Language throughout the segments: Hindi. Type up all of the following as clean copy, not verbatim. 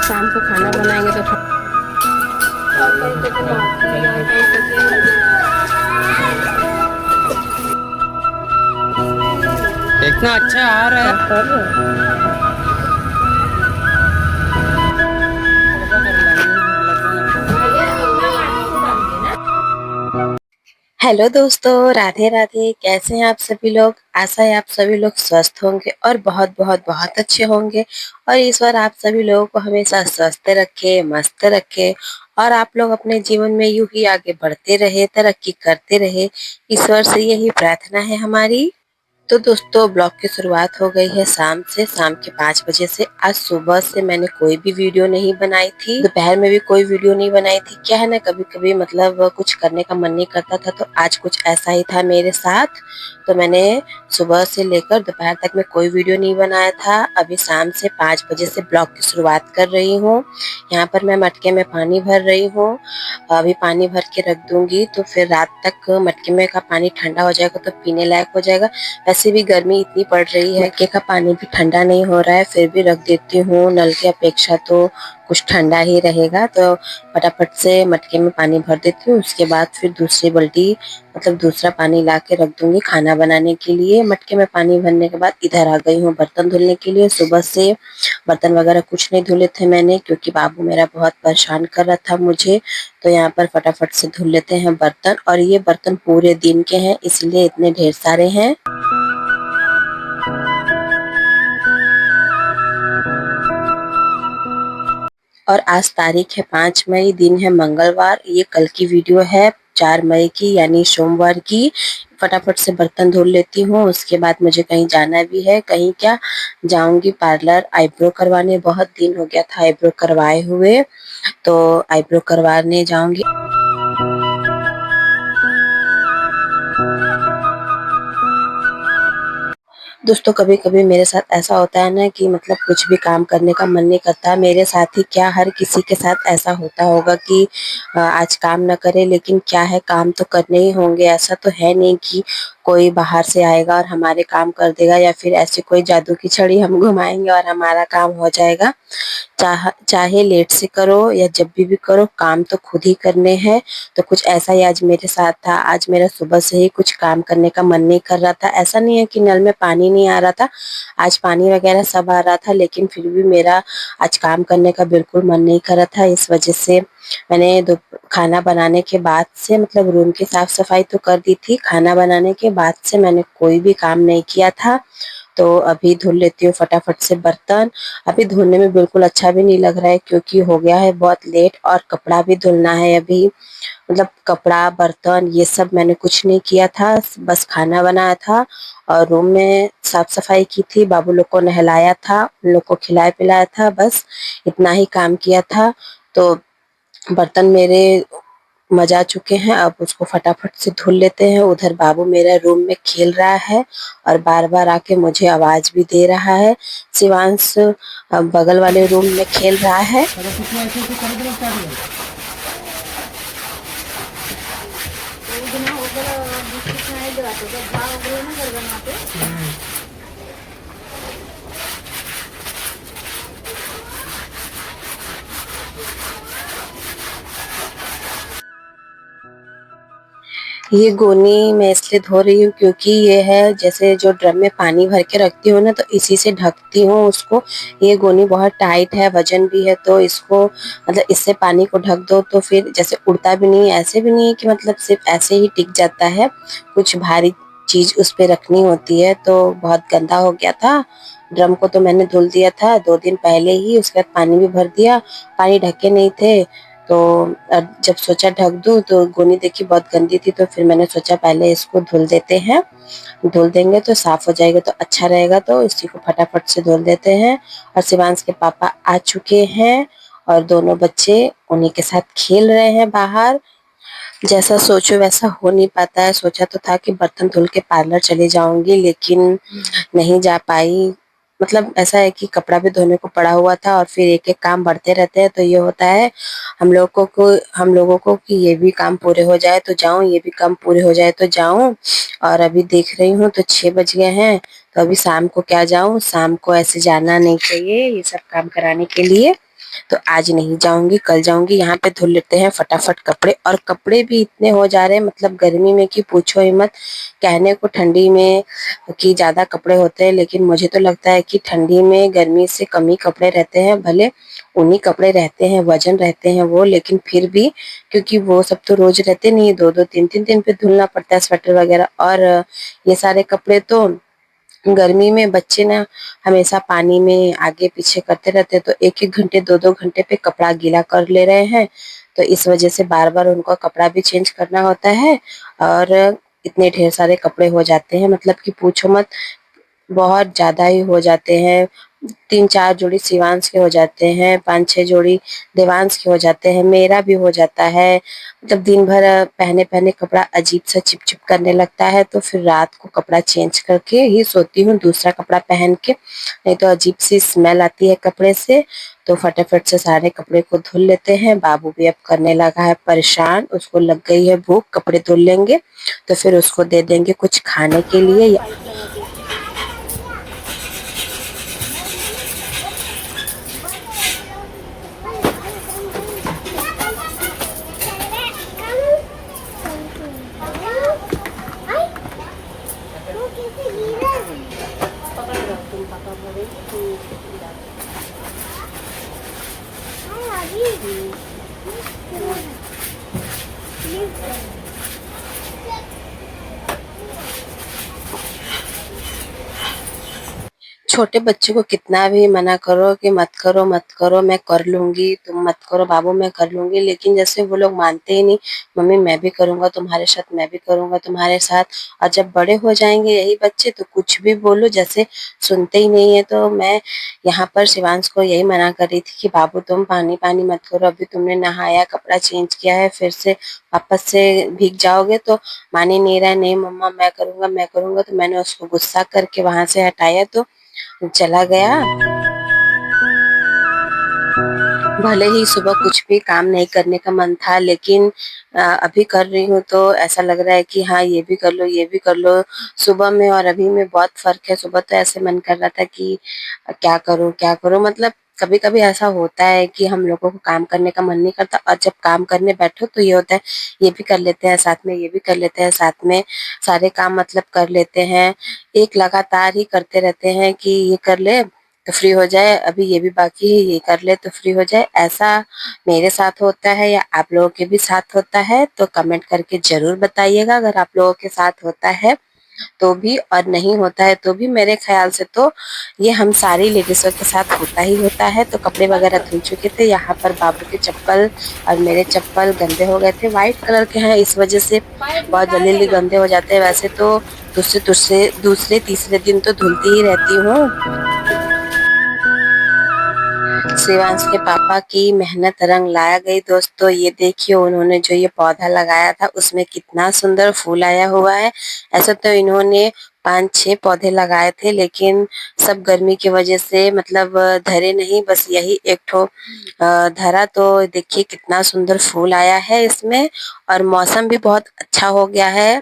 शाम को खाना बनाएंगे तो इतना अच्छा आ रहा है। हेलो दोस्तों, राधे राधे। कैसे हैं आप सभी लोग? आशा है आप सभी लोग स्वस्थ होंगे और बहुत बहुत बहुत अच्छे होंगे। और ईश्वर आप सभी लोगों को हमेशा स्वस्थ रखे, मस्त रखे और आप लोग अपने जीवन में यूं ही आगे बढ़ते रहे, तरक्की करते रहे। ईश्वर से यही प्रार्थना है हमारी। तो दोस्तों, ब्लॉग की शुरुआत हो गई है शाम के 5 बजे से। आज सुबह से मैंने कोई भी वीडियो नहीं बनाई थी, दोपहर में भी कोई वीडियो नहीं बनाई थी। क्या है ना, कभी कभी मतलब कुछ करने का मन नहीं करता था, तो आज कुछ ऐसा ही था मेरे साथ। तो मैंने सुबह से लेकर दोपहर तक में कोई वीडियो नहीं बनाया था। अभी शाम से 5 बजे से ब्लॉग की शुरुआत कर रही हूँ। यहाँ पर मैं मटके में पानी भर रही हूँ। अभी पानी भर के रख दूंगी तो फिर रात तक मटके में का पानी ठंडा हो जाएगा तो पीने लायक हो जाएगा। वैसे भी गर्मी इतनी पड़ रही है, मटके का पानी भी ठंडा नहीं हो रहा है, फिर भी रख देती हूँ। नल की अपेक्षा तो कुछ ठंडा ही रहेगा, तो फटाफट से मटके में पानी भर देती हूँ। उसके बाद फिर दूसरी बाल्टी मतलब दूसरा पानी ला के रख दूंगी खाना बनाने के लिए। मटके में पानी भरने के बाद इधर आ गई हूँ बर्तन धुलने के लिए। सुबह से बर्तन वगैरह कुछ नहीं धुले थे मैंने, क्योंकि बाबू मेरा बहुत परेशान कर रहा था मुझे। तो यहाँ पर फटाफट से धुल लेते हैं बर्तन। और ये बर्तन पूरे दिन के हैं, इसलिए इतने ढेर सारे हैं। और आज तारीख है 5 मई, दिन है मंगलवार। ये कल की वीडियो है 4 मई की, यानी सोमवार की। फटाफट से बर्तन धुल लेती हूँ। उसके बाद मुझे कहीं जाना भी है। कहीं क्या, जाऊंगी पार्लर आईब्रो करवाने। बहुत दिन हो गया था आईब्रो करवाए हुए, तो आईब्रो करवाने जाऊंगी। दोस्तों, कभी कभी मेरे साथ ऐसा होता है ना कि मतलब कुछ भी काम करने का मन नहीं करता। मेरे साथ ही क्या, हर किसी के साथ ऐसा होता होगा कि आज काम न करे, लेकिन क्या है, काम तो करने ही होंगे। ऐसा तो है नहीं कि कोई बाहर से आएगा और हमारे काम कर देगा, या फिर ऐसी कोई जादू की छड़ी हम घुमाएंगे और हमारा काम हो जाएगा। चाहे लेट से करो या जब भी करो, काम तो खुद ही करने हैं। तो कुछ ऐसा ही आज मेरे साथ था। आज मेरा सुबह से ही कुछ काम करने का मन नहीं कर रहा था। ऐसा नहीं है कि नल में पानी नहीं आ रहा था, आज पानी वगैरह सब आ रहा था, लेकिन फिर भी मेरा आज काम करने का बिल्कुल मन नहीं कर रहा था। इस वजह से मैंने खाना बनाने के बाद से मतलब रूम की साफ सफाई तो कर दी थी, खाना बनाने के बाद से मैंने कोई भी काम नहीं किया था। तो अभी धुल लेती हूँ फटाफट से बर्तन। अभी धोने में बिल्कुल अच्छा भी नहीं लग रहा है, क्योंकि हो गया है बहुत लेट और कपड़ा भी धुलना है अभी। मतलब कपड़ा, बर्तन, ये सब मैंने कुछ नहीं किया था, बस खाना बनाया था और रूम में साफ सफाई की थी। बाबू लोग को नहलाया था, उन लोग को खिलाया पिलाया था, बस इतना ही काम किया था। तो बर्तन मेरे मजा चुके हैं, अब उसको फटाफट से धुल लेते हैं। उधर बाबू मेरा रूम में खेल रहा है और बार बार आके मुझे आवाज भी दे रहा है। शिवांश बगल वाले रूम में खेल रहा है। ये गोनी मैं इसलिए धो रही हूँ क्योंकि ये है, जैसे जो ड्रम में पानी भर के रखती हूँ ना, तो इसी से ढकती हूँ उसको। ये गोनी बहुत टाइट है, वजन भी है, तो इसको मतलब इससे पानी को ढक दो तो फिर जैसे उड़ता भी नहीं है। ऐसे भी नहीं है कि मतलब सिर्फ ऐसे ही टिक जाता है, कुछ भारी चीज उस पे रखनी होती है। तो बहुत गंदा हो गया था। ड्रम को तो मैंने धुल दिया था 2 दिन पहले ही, उसके बाद पानी भी भर दिया। पानी ढके नहीं थे, तो जब सोचा ढक दूं तो गोनी देखी बहुत गंदी थी, तो फिर मैंने सोचा पहले इसको धुल देते हैं। धुल देंगे तो साफ हो जाएगा तो अच्छा रहेगा, तो इसी को फटाफट से धुल देते हैं। और शिवांश के पापा आ चुके हैं और दोनों बच्चे उन्हीं के साथ खेल रहे हैं बाहर। जैसा सोचो वैसा हो नहीं पाता है। सोचा तो था कि बर्तन धुल के पार्लर चली जाऊंगी, लेकिन नहीं जा पाई। मतलब ऐसा है कि कपड़ा भी धोने को पड़ा हुआ था और फिर एक एक काम बढ़ते रहते हैं, तो ये होता है हम लोगों को कि ये भी काम पूरे हो जाए तो जाऊं, ये भी काम पूरे हो जाए तो जाऊं। और अभी देख रही हूँ तो 6 बज गए हैं, तो अभी शाम को क्या जाऊं, शाम को ऐसे जाना नहीं चाहिए ये सब काम कराने के लिए। तो आज नहीं जाऊँगी, कल जाऊँगी, यहाँ पे धुल लेते हैं फटाफट कपड़े। और कपड़े भी इतने हो जा रहे हैं मतलब गर्मी में कि पूछो ही मत। कहने को ठंडी में कि ज़्यादा कपड़े होते हैं, लेकिन मुझे तो लगता है कि ठंडी में गर्मी से कम ही कपड़े रहते हैं। भले ऊनी कपड़े रहते हैं, वज़न रहते हैं वो, लेकिन फिर भी क्योंकि वो सब तो रोज़ रहते नहीं, 2-2 3-3 दिन पे धुलना पड़ता है स्वेटर वगैरह। और ये सारे कपड़े तो गर्मी में बच्चे ना हमेशा पानी में आगे-पीछे करते रहते हैं, तो 1-1 घंटे 2-2 घंटे पे कपड़ा गीला कर ले रहे हैं। तो इस वज़ह से बार-बार उनको कपड़ा भी चेंज करना होता है और इतने ढेर सारे कपड़े हो जाते हैं मतलब कि पूछो मत। बहुत ज़्यादा ही हो जाते हैं। 3-4 जोड़ी शिवांश के हो जाते हैं, 5-6 जोड़ी देवांश के हो जाते हैं, मेरा भी हो जाता है। मतलब दिन भर पहने-पहने कपड़ा अजीब-सा चिप-चिप करने लगता है, तो फिर रात को कपड़ा चेंज करके ही सोती हूँ, दूसरा कपड़ा पहन के। नहीं तो अजीब-सी स्मेल आती है कपड़े से, तो फटाफट से सारे कपड़े को धुल लेते हैं। बाबू भी अब करने लगा है परेशान, उसको लग गई है भूख, कपड़े धुल लेंगे, तो फिर उसको दे देंगे कुछ खाने के लिए या छोटे बच्चों को कितना भी मना करो कि मत करो, मत करो, मैं कर लूँगी, तुम मत करो बाबू मैं कर लूँगी, लेकिन जैसे वो लोग मानते ही नहीं, मम्मी मैं भी करूँगा तुम्हारे साथ, मैं भी करूँगा तुम्हारे साथ। और जब बड़े हो जाएँगे यही बच्चे तो कुछ भी बोलो जैसे सुनते ही नहीं है। तो मैं यहाँ पर शिवांश को यही मना कर रही थी कि बाबू तुम पानी-पानी मत करो, अभी तुमने नहाया, कपड़ा चेंज किया है, फिर से वापस से भीग जाओगे। तो मान ही नहीं रहा है, नहीं मम्मा मैं करूँगा, मैं करूँगा। तो मैंने उसको गुस्सा करके वहाँ से हटाया तो चला गया। भले ही सुबह कुछ भी काम नहीं करने का मन था, लेकिन अभी कर रही हूँ तो ऐसा लग रहा है कि हाँ, ये भी कर लो, ये भी कर लो। सुबह में और अभी में बहुत फ़र्क है। सुबह तो ऐसे मन कर रहा था कि क्या करूँ, क्या करूँ? मतलब कभी-कभी ऐसा होता है कि हम लोगों को काम करने का मन नहीं करता और जब काम करने बैठो तो ये होता है, ये भी कर लेते हैं साथ में, ये भी कर लेते हैं साथ में, सारे काम मतलब कर लेते हैं। एक लगातार ही करते रहते हैं कि ये कर ले तो फ्री हो जाए, अभी ये भी बाकी है, ये कर ले तो फ्री हो जाए। ऐसा मेरे साथ होता है या आप लोगों के भी साथ होता है तो कमेंट करके ज़रूर बताइएगा। अगर आप लोगों के साथ होता है तो भी और नहीं होता है तो भी मेरे ख़्याल से तो ये हम सारी लेडीज़ों के साथ होता ही होता है। तो कपड़े वगैरह धुल चुके थे, यहाँ पर बाबू के चप्पल और मेरे चप्पल गंदे हो गए थे। व्हाइट कलर के हैं इस वज़ह से बहुत जल्दी-जल्दी गंदे हो जाते हैं। वैसे तो दूसरे तीसरे दिन तो धुलती ही रहती हूँ। शिवांश के पापा की मेहनत रंग लाया गई दोस्तों। ये देखिए उन्होंने जो ये पौधा लगाया था उसमें कितना सुंदर फूल आया हुआ है। ऐसे तो इन्होंने 5-6 पौधे लगाए थे, लेकिन सब गर्मी की वजह से मतलब धरे नहीं, बस यही एक ठो धरा। तो देखिए कितना सुंदर फूल आया है इसमें और मौसम भी बहुत अच्छा हो गया है।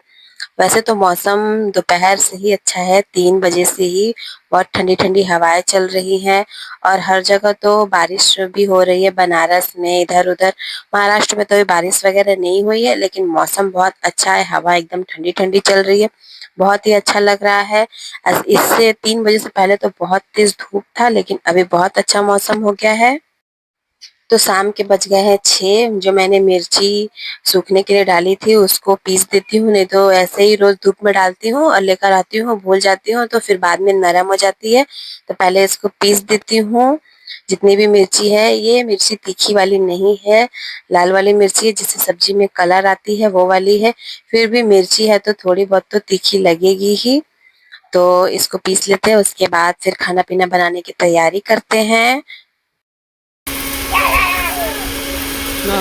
वैसे तो मौसम दोपहर से ही अच्छा है, 3 बजे से ही बहुत ठंडी-ठंडी हवाएँ चल रही हैं और हर जगह तो बारिश भी हो रही है। बनारस में, इधर-उधर महाराष्ट्र में तो अभी बारिश वगैरह नहीं हुई है, लेकिन मौसम बहुत अच्छा है, हवा एकदम ठंडी-ठंडी चल रही है, बहुत ही अच्छा लग रहा है। इससे 3 बजे से पहले तो बहुत तेज़ धूप था, लेकिन अभी बहुत अच्छा मौसम हो गया है। तो शाम के बज गए हैं 6। जो मैंने मिर्ची सूखने के लिए डाली थी उसको पीस देती हूँ, नहीं तो ऐसे ही रोज़ धूप में डालती हूँ और लेकर आती हूँ, भूल जाती हूँ तो फिर बाद में नरम हो जाती है। तो पहले इसको पीस देती हूँ। जितनी भी मिर्ची है, ये मिर्ची तीखी वाली नहीं है, लाल वाली मिर्ची है जिससे सब्जी में कलर आती है वो वाली है। फिर भी मिर्ची है तो थोड़ी बहुत तो तीखी लगेगी ही। तो इसको पीस लेते हैं, उसके बाद फिर खाना-पीना बनाने की तैयारी करते हैं। No.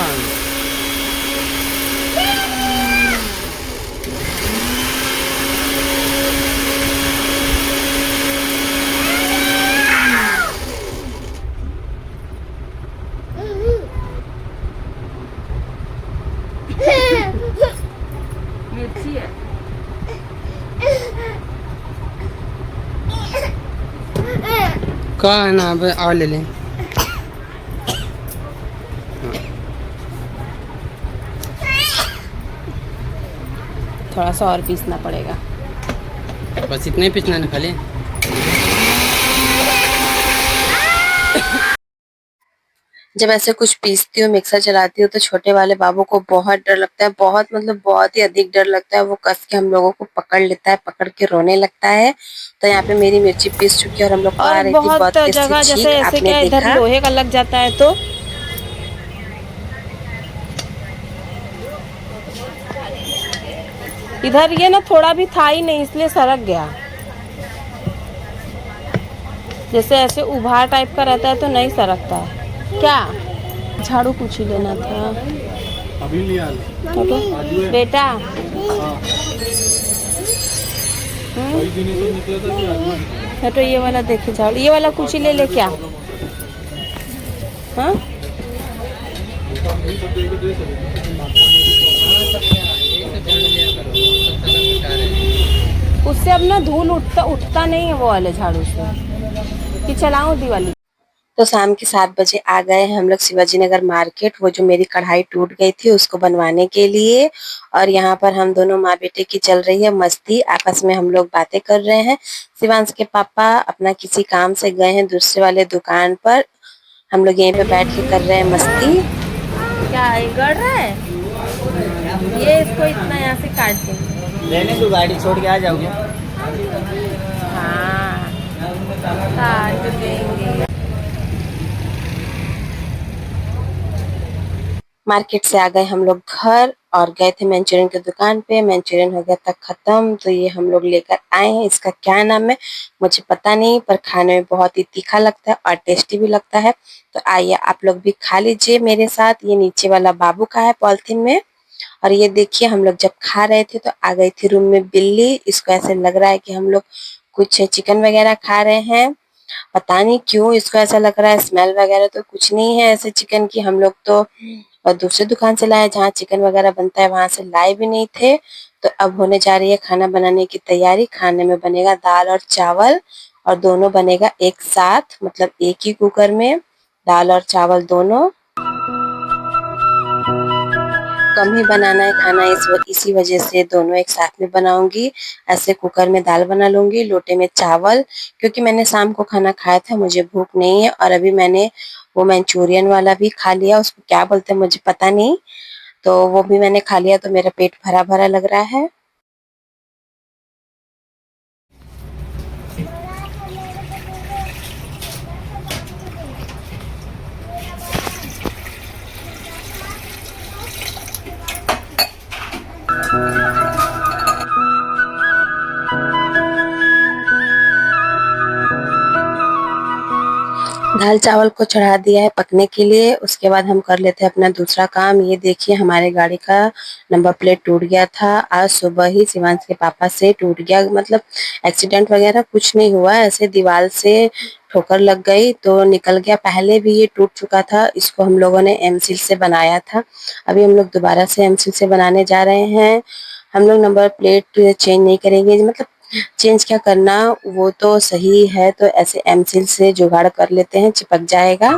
मिर्ची है। कहाँ है ना अब और ले लें। थोड़ा सा और पीसना पड़ेगा। बस इतना ही पीसना है खाली। जब ऐसे कुछ पीसती हूँ, मिक्सर चलाती हूँ तो छोटे वाले बाबू को बहुत डर लगता है, बहुत मतलब बहुत ही अधिक डर लगता है। वो कस के हम लोगों को पकड़ लेता है, पकड़ के रोने लगता है। तो यहाँ पे मेरी मिर्ची पीस चुकी है और हम लोग को और आ रही थी बहुत बहुत तेज जगह जैसे छींक, ऐसे आपने क्या इधर देखा। लोहे का लग जाता है तो इधर ये ना थोड़ा भी था ही नहीं, इसलिए सरक गया। जैसे ऐसे उभार टाइप का रहता है तो नहीं सरकता है। क्या झाड़ू कुछ ही लेना था अभी लिया बेटा। तो ये वाला देखिए झाड़ू, ये वाला कुछ ही ले ले क्या। हाँ उससे अब ना धूल उठता नहीं है वो वाले झाड़ू से कि चलाऊं दिवाली। तो शाम के 7 बजे आ गए हैं हम लोग शिवाजी नगर मार्केट, वो जो मेरी कढ़ाई टूट गई थी उसको बनवाने के लिए। और यहाँ पर हम दोनों माँ बेटे की चल रही है मस्ती, आपस में हम लोग बातें कर रहे हैं। शिवांश के पापा अपना किसी काम से गए हैं दूसरे वाले दुकान पर, हम लोग यहीं पे बैठ के कर रहे हैं मस्ती। क्या गड़ रहा है ये, इसको इतना यहाँ से काट देंगे। लेने तो गाड़ी छोड़ के आ जाओगे। हाँ काट देंगे। मार्केट से आ गए हम लोग घर और गए थे मंचूरियन की दुकान पे, मंचूरियन हो गया था खत्म। तो ये हम लोग लेकर आए हैं, इसका क्या नाम है मुझे पता नहीं, पर खाने में बहुत ही तीखा लगता है और टेस्टी भी लगता है। तो आइए आप लोग भी खा लीजिए मेरे साथ। ये नीचे वाला बाबू का है पॉलिथीन में। और ये देखिए हम लोग जब खा रहे थे तो आ गई थी रूम में बिल्ली, इसको ऐसे लग रहा है कि हम लोग कुछ चिकन वगैरह खा रहे हैं। पता नहीं क्यों इसको ऐसा लग रहा है, स्मेल वगैरह तो कुछ नहीं है ऐसे चिकन की। हम लोग तो और दूसरे दुकान से लाए जहाँ चिकन वगैरह बनता है, वहां से लाए भी नहीं थे। तो अब होने जा रही है खाना बनाने की तैयारी। खाने में बनेगा दाल और चावल, और दोनों बनेगा एक साथ, मतलब एक ही कुकर में दाल और चावल दोनों। कम ही बनाना है खाना, इसी वजह से दोनों एक साथ में बनाऊंगी। ऐसे कुकर में दाल बना लूंगी, लोटे में चावल, क्योंकि मैंने शाम को खाना खाया था, मुझे भूख नहीं है। और अभी मैंने वो मंचूरियन वाला भी खा लिया, उसको क्या बोलते हैं मुझे पता नहीं, तो वो भी मैंने खा लिया, तो मेरा पेट भरा भरा लग रहा है। दाल चावल को चढ़ा दिया है पकने के लिए, उसके बाद हम कर लेते हैं अपना दूसरा काम। ये देखिए हमारे गाड़ी का नंबर प्लेट टूट गया था आज सुबह ही, शिवांश के पापा से टूट गया। मतलब एक्सीडेंट वगैरह कुछ नहीं हुआ, ऐसे दीवार से ठोकर लग गई तो निकल गया। पहले भी ये टूट चुका था, इसको हम लोगों ने एमसील से बनाया था। अभी हम लोग दोबारा से एमसील से बनाने जा रहे हैं। हम लोग नंबर प्लेट चेंज नहीं करेंगे, मतलब चेंज क्या करना, वो तो सही है, तो ऐसे एमसील से जुगाड़ कर लेते हैं, चिपक जाएगा।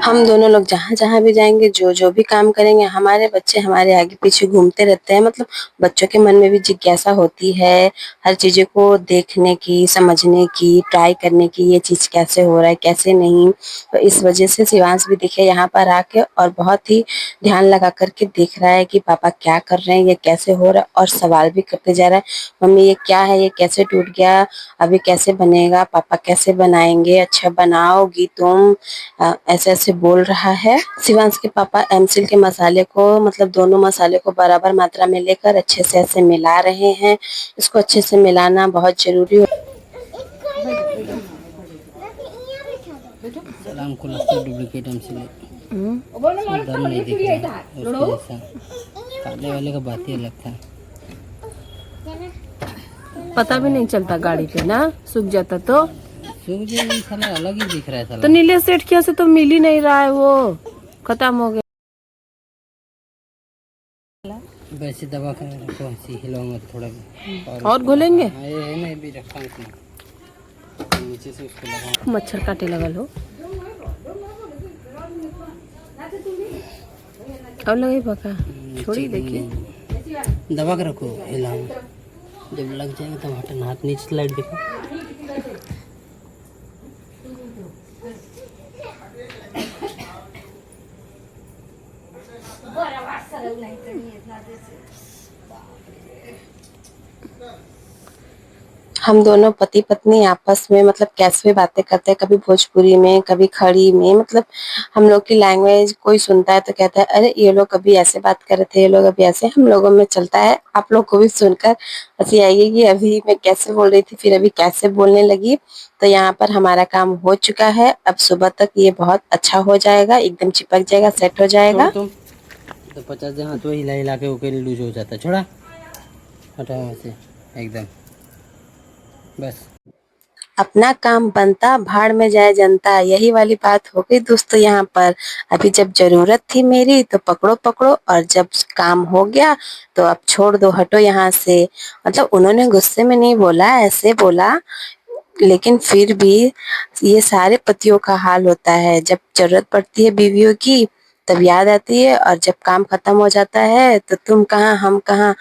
हम दोनों लोग जहाँ-जहाँ भी जाएंगे, जो भी काम करेंगे, हमारे बच्चे हमारे आगे पीछे घूमते रहते हैं। मतलब बच्चों के मन में भी जिज्ञासा होती है हर चीज़ों को देखने की, समझने की, ट्राई करने की, ये चीज़ कैसे हो रहा है कैसे नहीं। तो इस वजह से शिवांश भी देखिए यहाँ पर आके और बहुत ही ध्यान लगा करके देख रहा है कि पापा क्या कर रहे हैं, ये कैसे हो रहा है, और सवाल भी करते जा रहा है, मम्मी ये क्या है, ये कैसे टूट गया, अभी कैसे बनेगा, पापा कैसे बनाएंगे, अच्छा बनाओगी तुम, ऐसे ऐसे बोल रहा है। शिवांश के पापा एमसिल के मसाले को, मतलब दोनों मसाले को बराबर मात्रा में लेकर अच्छे से ऐसे मिला रहे हैं। इसको अच्छे से मिलाना बहुत जरूरी हो। सलाम को लगता डुप्लीकेट एमसील दम नहीं दिख रहा उसके जैसा। काले वाले का बात ही अलग था। पता भी नहीं चलता गाड़ी पे ना, सूख जाता तो साला अलग ही दिख रहा है साला। तो नीले सेठ किया से तो मिल ही नहीं रहा है, वो खत्म हो गया। वैसे दबा कर रखो, ऐसे हिलाओ मत थोड़ा भी। और घोलेंगे, ये है ना, भी रखा हूं इसमें, नीचे से उसको लगाओ। मच्छर काटे लगल हो। और लगे पका छोड़ी देखिए। दबा के रखो, हिलाओ, जब लग जाएगा तब हटना, हाथ नीचे स्लाइड देखो। हम दोनों पति पत्नी आपस में मतलब कैसे बातें करते हैं, कभी भोजपुरी में, कभी खड़ी में, मतलब हम लोग की लैंग्वेज कोई सुनता है तो कहता है अरे ये लोग कभी ऐसे बात कर रहे थे, ये लोग अभी ऐसे। हम लोगों में चलता है। आप लोग को भी सुनकर हंसी आएगी कि अभी मैं कैसे बोल रही थी, फिर अभी कैसे बोलने लगी। तो यहाँ पर हमारा काम हो चुका है। अब सुबह तक ये बहुत अच्छा हो जाएगा, एकदम चिपक जाएगा, सेट हो छोड़ जाएगा। तुम तो 50 दिन हाथ में हिला हिला के ओके लूज हो जाता है। छोड़ा, हटाओ वहाँ से एकदम, बस। अपना काम बनता भाड़ में जाए जनता, यही वाली बात हो गई दोस्तों यहाँ पर। अभी जब जरूरत थी मेरी तो पकड़ो पकड़ो, और जब काम हो गया तो अब छोड़ दो, हटो यहाँ से। मतलब उन्होंने गुस्से में नहीं बोला, ऐसे बोला, लेकिन फिर भी ये सारे पतियों का हाल होता है। जब जरूरत पड़ती है बीवियों की तब याद आती है, और जब काम खत्म हो जाता है तो तुम कहाँ हम कहाँ।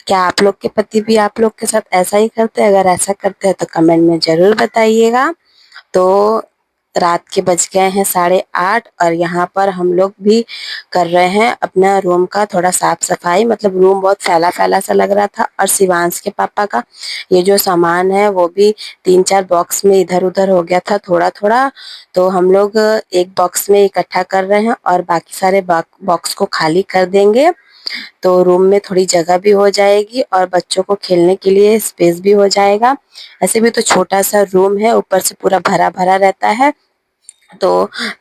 क्या आप लोग के पति भी आप लोग के साथ ऐसा ही करते हैं? अगर ऐसा करते हैं तो कमेंट में जरूर बताइएगा। तो रात के बज गए हैं 8:30, और यहाँ पर हम लोग भी कर रहे हैं अपना रूम का थोड़ा साफ सफाई। मतलब रूम बहुत फैला फैला सा लग रहा था, और शिवांश के पापा का ये जो सामान है वो भी 3-4 बॉक्स में इधर उधर हो गया था थोड़ा थोड़ा। तो हम लोग एक बॉक्स में इकट्ठा कर रहे हैं और बाकी सारे बॉक्स को खाली कर देंगे। तो रूम में थोड़ी जगह भी हो जाएगी और बच्चों को खेलने के लिए स्पेस भी हो जाएगा। ऐसे भी तो छोटा सा रूम है, ऊपर से पूरा भरा भरा रहता है। तो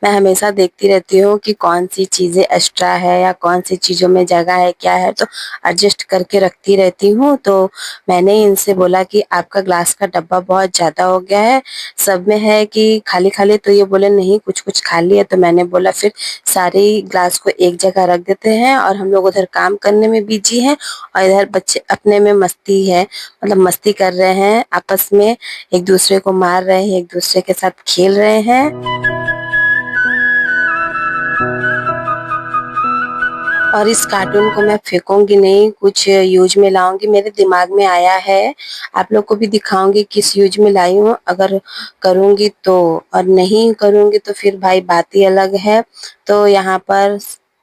मैं हमेशा देखती रहती हूँ कि कौन सी चीजें एक्स्ट्रा है या कौन सी चीजों में जगह है, क्या है, तो एडजस्ट करके रखती रहती हूँ। तो मैंने इनसे बोला कि आपका ग्लास का डब्बा बहुत ज्यादा हो गया है, सब में है कि खाली खाली। तो ये बोले नहीं, कुछ कुछ खाली है। तो मैंने बोला फिर सारे ग्लास को एक जगह रख देते हैं, और हम लोग उधर काम करने में बिजी हैं और इधर बच्चे अपने में मस्ती है, मतलब मस्ती कर रहे हैं आपस में, एक दूसरे को मार रहे हैं, एक दूसरे के साथ खेल रहे हैं। और इस कार्टून को मैं फेंकूंगी नहीं, कुछ यूज में लाऊंगी, मेरे दिमाग में आया है। आप लोग को भी दिखाऊंगी किस यूज में लाई हूँ, अगर करूंगी तो, और नहीं करूंगी तो फिर भाई बात ही अलग है। तो यहाँ पर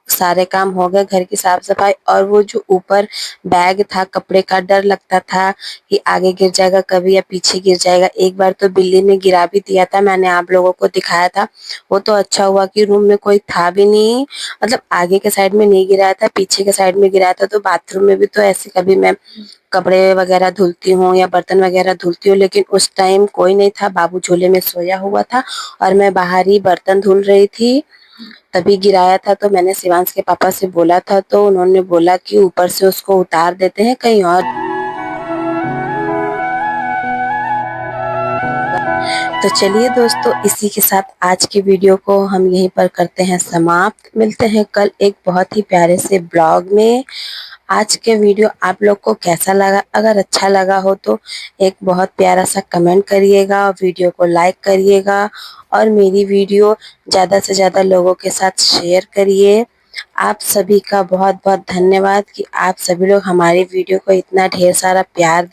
सारे काम हो गए, घर की साफ सफाई। और वो जो ऊपर बैग था कपड़े का, डर लगता था कि आगे गिर जाएगा कभी या पीछे गिर जाएगा। एक बार तो बिल्ली ने गिरा भी दिया था, मैंने आप लोगों को दिखाया था। वो तो अच्छा हुआ कि रूम में कोई था भी नहीं, मतलब आगे के साइड में नहीं गिराया था, पीछे के साइड में गिराया था। तो बाथरूम में भी तो ऐसे कभी मैं कपड़े वगैरह धुलती हूँ या बर्तन वगैरह धुलती हूँ, लेकिन उस टाइम कोई नहीं था, बाबू झूले में सोया हुआ था और मैं बाहर ही बर्तन धुल रही थी, तभी गिराया था। तो मैंने शिवांश के पापा से बोला था, तो उन्होंने बोला कि ऊपर से उसको उतार देते हैं कहीं और। तो चलिए दोस्तों, इसी के साथ आज की वीडियो को हम यहीं पर करते हैं समाप्त। मिलते हैं कल एक बहुत ही प्यारे से ब्लॉग में। आज के वीडियो आप लोग को कैसा लगा? अगर अच्छा लगा हो तो एक बहुत प्यारा सा कमेंट करिएगा, वीडियो को लाइक करिएगा, और मेरी वीडियो ज़्यादा से ज़्यादा लोगों के साथ शेयर करिए। आप सभी का बहुत बहुत धन्यवाद कि आप सभी लोग हमारी वीडियो को इतना ढेर सारा प्यार